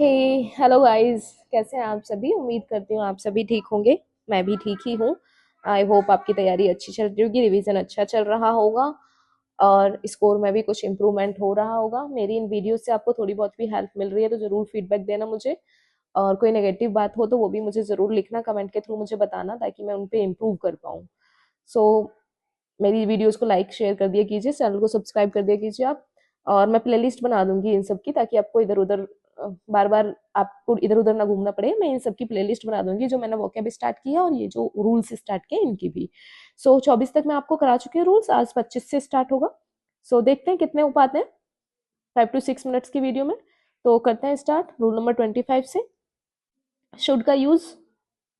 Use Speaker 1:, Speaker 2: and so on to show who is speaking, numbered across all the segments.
Speaker 1: हे hello guys, कैसे हैं आप सभी। उम्मीद करती हूँ आप सभी ठीक होंगे। मैं भी ठीक ही हूँ। आई होप आपकी तैयारी अच्छी चल रही होगी, रिवीजन अच्छा चल रहा होगा और स्कोर में भी कुछ इम्प्रूवमेंट हो रहा होगा। मेरी इन वीडियो से आपको थोड़ी बहुत भी हेल्प मिल रही है तो ज़रूर फीडबैक देना मुझे, और कोई नेगेटिव बात हो तो वो भी मुझे ज़रूर लिखना, कमेंट के थ्रू मुझे बताना ताकि मैं उन पर इम्प्रूव कर पाऊँ। सो मेरी वीडियोस को लाइक शेयर कर दिया कीजिए, चैनल को सब्सक्राइब कर दिया कीजिए आप। और मैं प्लेलिस्ट बना दूंगी इन सब की ताकि आपको इधर उधर बार बार आपको इधर उधर ना घूमना पड़े। मैं इन सब की प्लेलिस्ट बना दूंगी, जो मैंने वोकैब स्टार्ट किया और ये जो रूल्स स्टार्ट किए इनकी भी। सो 24 तक मैं आपको करा चुकी हूँ रूल्स, आज 25 से स्टार्ट होगा। सो देखते हैं कितने हो पाते हैं 5 to 6 मिनट्स की वीडियो में। तो करते हैं स्टार्ट रूल नंबर 25 से। शुड का यूज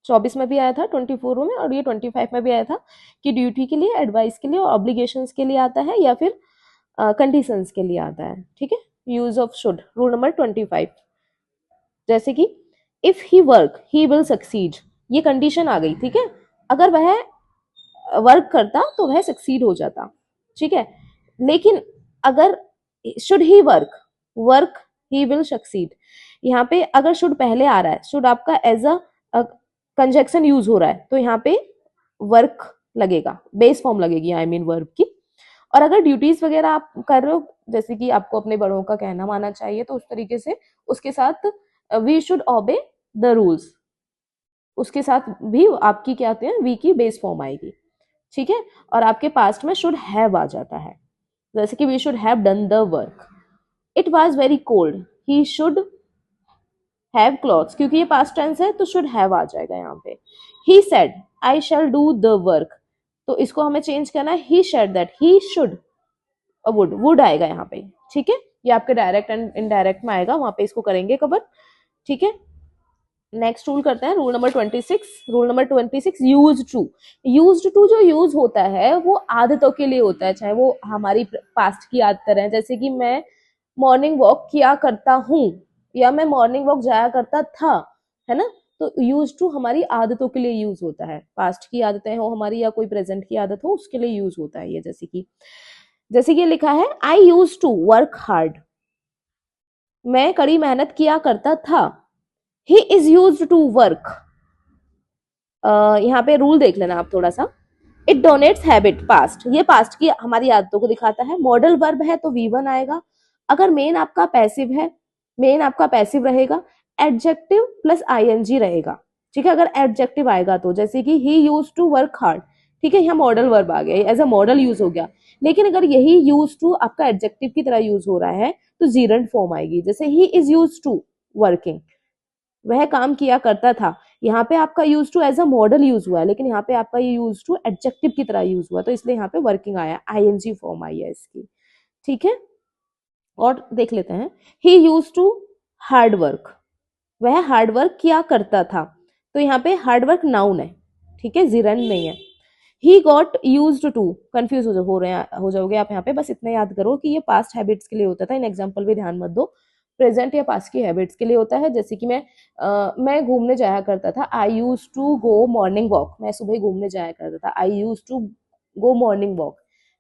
Speaker 1: 24 में भी आया था, 24 में, और ये 25 में भी आया था कि ड्यूटी के लिए, एडवाइस के लिए और ऑब्लिगेशंस के लिए आता है या फिर कंडीशंस के लिए आता है। ठीक है, use of should rule number 25। जैसे कि if he work he will succeed, ये कंडीशन आ गई। ठीक है, अगर वह वर्क करता तो वह सक्सीड हो जाता। ठीक है, लेकिन अगर should he work, work he will succeed, यहाँ पे अगर शुड पहले आ रहा है, शुड आपका एज अ कंजक्शन यूज हो रहा है, तो यहाँ पे वर्क लगेगा, बेस फॉर्म लगेगी आई मीन वर्ब की। और अगर ड्यूटीज वगैरह आप कर रहे हो, जैसे कि आपको अपने बड़ों का कहना मानना चाहिए, तो उस तरीके से उसके साथ we should obey the rules, उसके साथ भी आपकी क्या आते हैं, वी की बेस फॉर्म आएगी। ठीक है, और आपके पास्ट में शुड हैव आ जाता है, जैसे कि we should have done the work. It was very cold, he should have clothes, क्योंकि ये पास्ट टेंस है तो शुड हैव आ जाएगा यहाँ पे। He said I shall do the work, तो इसको हमें चेंज करना है, he said that, he should, would, would आएगा यहाँ पे। ठीक है, ये आपके डायरेक्ट एंड इनडायरेक्ट में आएगा, वहां पे इसको करेंगे कवर। ठीक है, नेक्स्ट रूल करते हैं, rule number 26। Rule number 26, use to. Use to जो यूज होता है वो आदतों के लिए होता है, चाहे वो हमारी पास्ट की आदतें हैं, जैसे कि मैं मॉर्निंग वॉक किया करता हूँ या मैं मॉर्निंग वॉक जाया करता था, है ना। तो यूज टू हमारी आदतों के लिए यूज होता है, पास्ट की आदतें हो हमारी या कोई प्रेजेंट की आदत हो उसके लिए यूज होता है ये। जैसे कि लिखा है I use to work hard, मैं कड़ी मेहनत किया करता था। He is use to work, यहाँ पे रूल देख लेना आप थोड़ा सा। इट डोनेट्स हैबिट, पास्ट, ये पास्ट की हमारी आदतों को दिखाता है। मॉडल वर्ब है तो V1 आएगा। अगर मेन आपका पैसिव है, मेन आपका पैसिव रहेगा, एडजेक्टिव प्लस ING रहेगा। ठीक है, अगर एडजेक्टिव आएगा तो जैसे कि ही यूज टू वर्क हार्ड, ठीक है, यहाँ मॉडल वर्ब आ गया, एज अ मॉडल यूज हो गया। लेकिन अगर यही यूज टू आपका एडजेक्टिव की तरह यूज हो रहा है तो जीरंट फॉर्म आएगी, जैसे he is use to working, वह काम किया करता था। यहाँ पे आपका use to as a model use हुआ है, लेकिन यहाँ पे आपका ये यूज टू एडजेक्टिव की तरह यूज हुआ, तो इसलिए यहाँ पे वर्किंग आया, ING फॉर्म आई है इसकी। ठीक है, और देख लेते हैं, ही यूज टू हार्ड वर्क, वह हार्ड वर्क किया करता था, तो यहाँ पे हार्ड वर्क नाउन है। ठीक है, जिरंड नहीं है। He got use to, confuse हो रहे हैं, हो जाओगे आप यहाँ पे, बस इतना याद करो कि ये पास्ट हैबिट्स के लिए होता था, इन एग्जाम्पल भी ध्यान मत दो। प्रेजेंट या पास्ट की हैबिट्स के लिए होता है, जैसे कि मैं घूमने जाया करता था, I use to go morning walk, मैं सुबह घूमने जाया करता था, I use to go morning walk,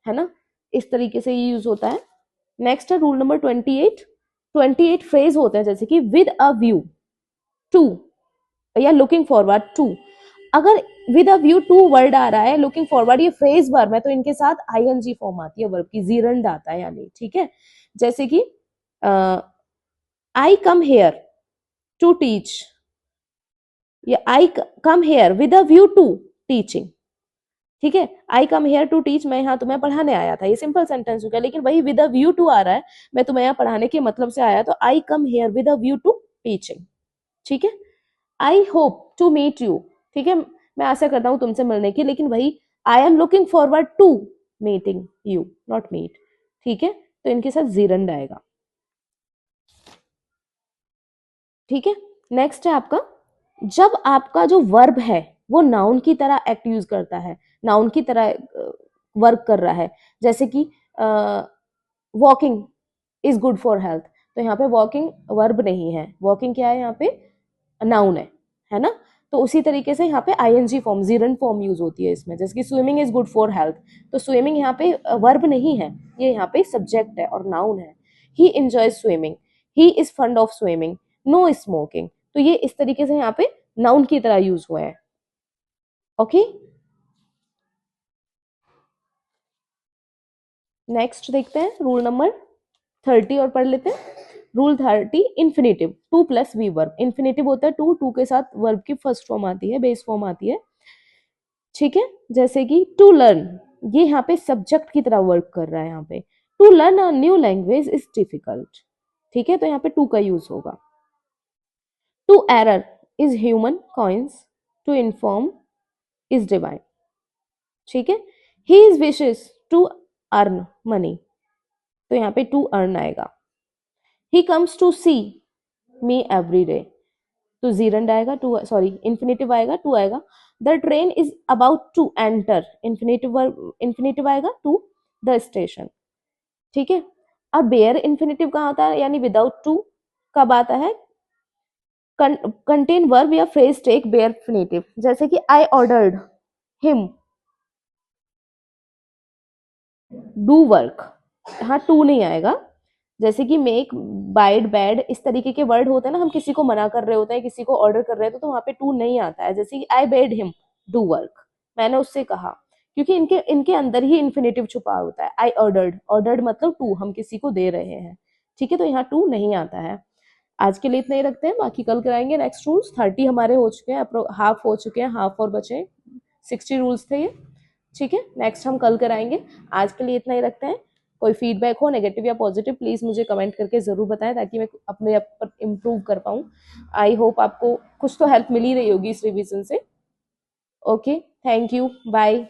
Speaker 1: है ना। इस तरीके से ये यूज होता है। नेक्स्ट है रूल नंबर 28। 28 फ्रेज होते हैं, जैसे कि विद अ व्यू टू या लुकिंग फॉरवर्ड टू। अगर with a view to word आ रहा है, लुकिंग फॉरवर्ड ये फ्रेज वर्ब है, तो इनके साथ ING फॉर्म आती है वर्ब की, जीरंड आता है यानी। ठीक है, जैसे कि I come here to teach, या I come here with a view to teaching. ठीक है, I come here to teach, मैं यहाँ तुम्हें पढ़ाने आया था, ये सिंपल सेंटेंस हो गया। लेकिन वही विद अ व्यू टू आ रहा है, मैं तुम्हें यहाँ पढ़ाने के मतलब से आया, तो I come here with a view to teaching. ठीक है, I hope to meet you, ठीक है, मैं आशा करता हूं तुमसे मिलने की, लेकिन वही I am looking forward to meeting you, not meet. ठीक है, तो इनके साथ जीरंड आएगा। ठीक है, नेक्स्ट है आपका, जब आपका जो वर्ब है वो नाउन की तरह एक्ट यूज करता है, नाउन की तरह वर्क कर रहा है, जैसे कि walking is good for health, तो यहाँ पे वॉकिंग वर्ब नहीं है, वॉकिंग क्या है यहाँ पे, नाउन है ना। तो उसी तरीके से यहाँ पे ING form, Jiran form use होती है इसमें, जैसे कि swimming is good for health, तो स्विमिंग यहाँ पे वर्ब नहीं है, ये यहाँ पे सब्जेक्ट है और नाउन है। He enjoys swimming, he is fond of swimming, no smoking. तो ये इस तरीके से यहाँ पे नाउन की तरह यूज हुए हैं। ओके, नेक्स्ट देखते हैं रूल नंबर 30 और पढ़ लेते हैं। Rule 30, infinitive, to plus V verb. Infinitive होता है टू, टू के साथ वर्ब की फर्स्ट फॉर्म आती है, बेस फॉर्म आती है, ठीक है। जैसे कि टू लर्न, ये यहाँ पे सब्जेक्ट की तरह वर्क कर रहा है। यहाँ पे to learn a new language is difficult, ठीक है, तो यहाँ पे टू का यूज होगा। To error is human coins, to inform is divine, ठीक है। He is wishes to earn money, तो यहाँ पे टू अर्न आएगा। He comes to see me every day, तो जीरंड आएगा, टू सॉरी इन्फिनेटिव आएगा, टू आएगा। The train is about to enter, infinitive आएगा, टू द स्टेशन, ठीक है। अब बेयर इन्फिनेटिव कहाँ आता है, यानी विदाउट टू कब आता है, कंटेन वर्ब या फ्रेज टेक बेयर इन्फिनेटिव, जैसे कि I ordered him do work, हाँ टू नहीं आएगा। जैसे कि मेक, बाइड, बैड, इस तरीके के वर्ड होते हैं ना, हम किसी को मना कर रहे होते हैं, किसी को ऑर्डर कर रहे होते हैं, तो वहां पे टू नहीं आता है। जैसे कि आई बेड हिम डू वर्क, मैंने उससे कहा, क्योंकि इनके इनके अंदर ही इन्फिनेटिव छुपा होता है। आई ऑर्डर्ड, ऑर्डर्ड मतलब टू, हम किसी को दे रहे हैं, ठीक है, तो यहाँ टू नहीं आता है। आज के लिए इतना ही रखते हैं, बाकी कल कराएंगे नेक्स्ट रूल्स। 30 हमारे हो चुके हैं, हाफ हो चुके हैं, हाफ और बचे, 60 रूल्स थे ये, ठीक है। नेक्स्ट हम कल कराएंगे, आज के लिए इतना ही रखते हैं। कोई फीडबैक हो नेगेटिव या पॉजिटिव, प्लीज मुझे कमेंट करके जरूर बताएं, ताकि मैं अपने आप पर इम्प्रूव कर पाऊँ। आई होप आपको कुछ तो हेल्प मिल ही रही होगी इस रिवीजन से। Okay, thank you, bye.